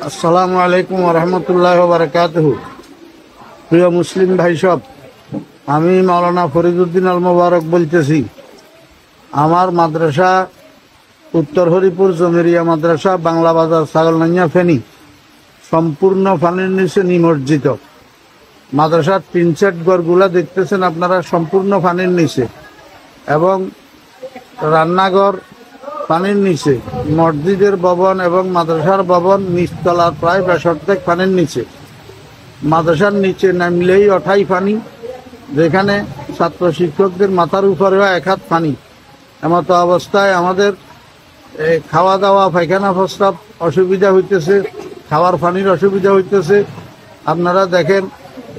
আসসালামু আলাইকুম রহমতুল্লাহ বারাকাতুহু। প্রিয় মুসলিম ভাই সব, আমি মাওলানা ফরিদউদ্দিন আল মোবারক বলতেছি। আমার মাদ্রাসা উত্তর হরিপুর জমিরিয়া মাদ্রাসা, বাংলা বাজার, ছাগলনাইয়া, ফেনী, সম্পূর্ণ পানির নিচে নিমজ্জিত। মাদ্রাসার তিন সেট ঘরগুলা দেখতেছেন আপনারা, সম্পূর্ণ পানির নিচে, এবং রান্নাঘর পানির নিচে, মসজিদের ভবন এবং মাদ্রাসার ভবন নিচতলার প্রায় 62 পানির নিচে। মাদ্রাসার নিচে নামলেই অঠাই পানি, যেখানে ছাত্র শিক্ষকদের মাথার উপরেও 1 হাত পানি। এমতো অবস্থায় আমাদের খাওয়া দাওয়া, পায়খানা প্রস্রাব অসুবিধা হইতেছে, খাওয়ার পানির অসুবিধা হইতেছে। আপনারা দেখেন,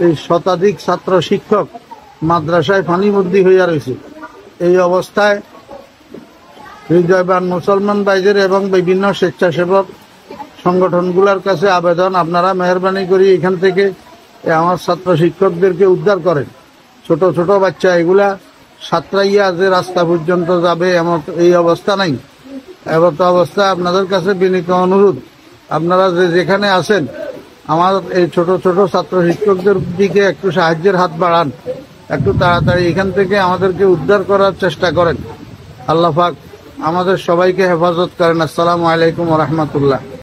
এই শতাধিক ছাত্র শিক্ষক মাদ্রাসায় পানিবন্দী হইয়া রয়েছে। এই অবস্থায় হৃদয়বান মুসলমান ভাইদের এবং বিভিন্ন স্বেচ্ছাসেবক সংগঠনগুলোর কাছে আবেদন, আপনারা মেহরবানি করে এখান থেকে আমার ছাত্র শিক্ষকদেরকে উদ্ধার করেন। ছোট ছোট বাচ্চা এগুলা সাঁতরাইয়া যে রাস্তা পর্যন্ত যাবে এমন এই অবস্থা নাই। এমন অবস্থা আপনাদের কাছে বিনীত অনুরোধ, আপনারা যেখানে আছেন আমার এই ছোট ছোট ছাত্র শিক্ষকদের দিকে একটু সাহায্যের হাত বাড়ান, একটু তাড়াতাড়ি এখান থেকে আমাদেরকে উদ্ধার করার চেষ্টা করেন। আল্লাহ পাক আমাদের সবাইকে হেফাজত করেন। আসসালামু আলাইকুম ওয়া রাহমাতুল্লাহ।